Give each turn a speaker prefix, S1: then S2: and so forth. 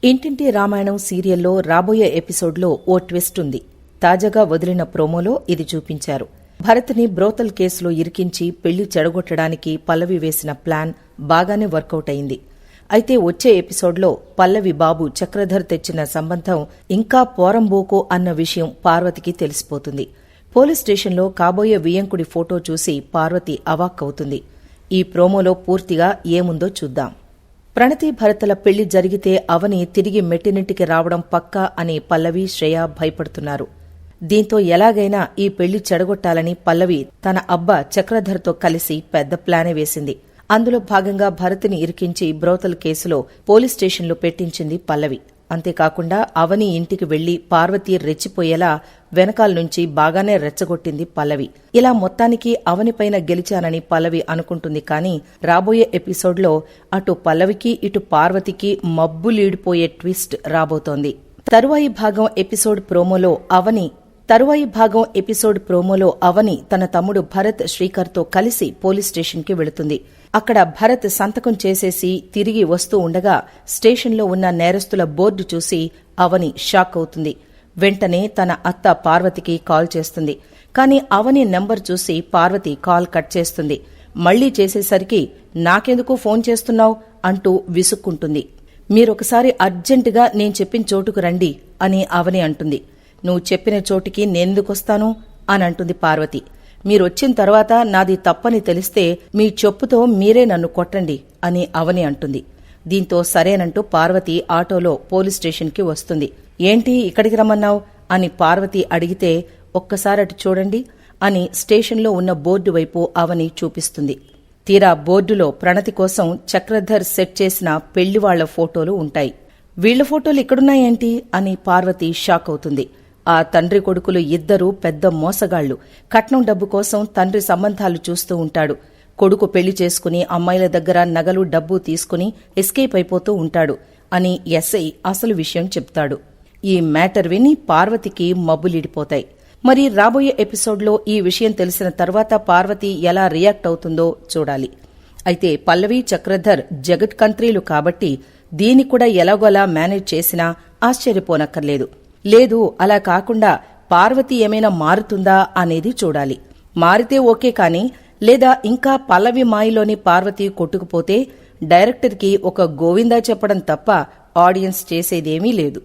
S1: ఇంటింటి రామాయణం సీరియల్లో రాబోయే ఎపిసోడ్లో ఓ ట్విస్ట్ ఉంది. తాజాగా వదిలిన ప్రోమోలో ఇది చూపించారు. భరత్ని బ్రోతల్ కేసులో ఇరికించి పెళ్లి చెడగొట్టడానికి పల్లవి వేసిన ప్లాన్ బాగానే వర్కౌట్ అయింది. అయితే వచ్చే ఎపిసోడ్లో పల్లవి బాబు చక్రధర్ తెచ్చిన సంబంధం ఇంకా పోరంబోకు అన్న విషయం పార్వతికి తెలిసిపోతుంది. పోలీస్ స్టేషన్లో కాబోయే వియంకుడి ఫోటో చూసి పార్వతి అవాక్కవుతుంది. ఈ ప్రోమోలో పూర్తిగా ఏముందో చూద్దాం. ప్రణతి భరత్ల పెళ్లి జరిగితే అవని తిరిగి మెట్టినింటికి రావడం పక్కా అని పల్లవి శ్రేయ భయపడుతున్నారు. దీంతో ఎలాగైనా ఈ పెళ్లి చెడగొట్టాలని పల్లవి తన అబ్బా చక్రధర్తో కలిసి పెద్ద ప్లానే వేసింది. అందులో భాగంగా భరత్ని ఇరికించి బ్రోతల్ కేసులో పోలీస్ స్టేషన్లో పెట్టించింది పల్లవి. అంతేకాకుండా అవని ఇంటికి వెళ్లి పార్వతి రెచ్చిపోయేలా వెనకాల నుంచి బాగానే రెచ్చగొట్టింది పల్లవి. ఇలా మొత్తానికి అవనిపైన గెలిచానని పల్లవి అనుకుంటుంది. కానీ రాబోయే ఎపిసోడ్లో అటు పల్లవికి ఇటు పార్వతికి మబ్బులీడిపోయే ట్విస్ట్ రాబోతోంది. తరువాయి భాగం ఎపిసోడ్ ప్రోమోలో అవని తన తమ్ముడు భరత్ శ్రీకర్తో కలిసి పోలీస్ స్టేషన్కి వెళుతుంది. అక్కడ భరత్ సంతకం చేసేసి తిరిగి వస్తూ ఉండగా స్టేషన్లో ఉన్న నేరస్తుల బోర్డు చూసి అవని షాక్ అవుతుంది. వెంటనే తన అత్త పార్వతికి కాల్ చేస్తుంది. కానీ అవని నెంబర్ చూసి పార్వతి కాల్ కట్ చేస్తుంది. మళ్లీ చేసేసరికి నాకెందుకు ఫోన్ చేస్తున్నావు అంటూ విసుక్కుంటుంది. మీరొకసారి అర్జెంటుగా నేను చెప్పిన చోటుకు రండి అని అవని అంటుంది. నువ్వు చెప్పిన చోటికి నేనెందుకొస్తాను అని అంటుంది పార్వతి. మీరొచ్చిన తర్వాత నాది తప్పని తెలిస్తే మీ చెప్పుతో మీరే నన్ను కొట్టండి అని అవని అంటుంది. దీంతో సరేనంటూ పార్వతి ఆటోలో పోలీస్ స్టేషన్కి వస్తుంది. ఏంటి ఇక్కడికి రమ్మన్నావు అని పార్వతి అడిగితే ఒక్కసారి అటు చూడండి అని స్టేషన్లో ఉన్న బోర్డు వైపు అవని చూపిస్తుంది. తీరా బోర్డులో ప్రణతి కోసం చక్రధర్ సెట్ చేసిన పెళ్లివాళ్ల ఫోటోలు ఉంటాయి. వీళ్ల ఫోటోలు ఇక్కడున్నాయేంటి అని పార్వతి షాక్ అవుతుంది. ఆ తండ్రి కొడుకులు ఇద్దరూ పెద్ద మోసగాళ్లు. కట్నం డబ్బు కోసం తండ్రి సంబంధాలు చూస్తూ ఉంటాడు. కొడుకు పెళ్లి చేసుకుని అమ్మాయిల దగ్గర నగలు డబ్బు తీసుకుని ఎస్కేప్ అయిపోతూ ఉంటాడు అని ఎస్ఐ అసలు విషయం చెప్తాడు. ఈ మ్యాటర్ విని పార్వతికి మబ్బులీడిపోతాయి. మరి రాబోయే ఎపిసోడ్లో ఈ విషయం తెలిసిన తర్వాత పార్వతి ఎలా రియాక్ట్ అవుతుందో చూడాలి. అయితే పల్లవి చక్రధర్ జగత్ కంత్రీలు కాబట్టి దీన్ని కూడా ఎలాగోలా మేనేజ్ చేసినా ఆశ్చర్యపోనక్కర్లేదు. లేదు అలా కాకుండా పార్వతి ఏమైనా మారుతుందా అనేది చూడాలి. మారితే ఓకే, కానీ లేదా ఇంకా పల్లవి మాయలోని పార్వతి కొట్టుకుపోతే డైరెక్టర్కి ఒక గోవిందా చెప్పడం తప్ప ఆడియన్స్ చేసేదేమీ లేదు.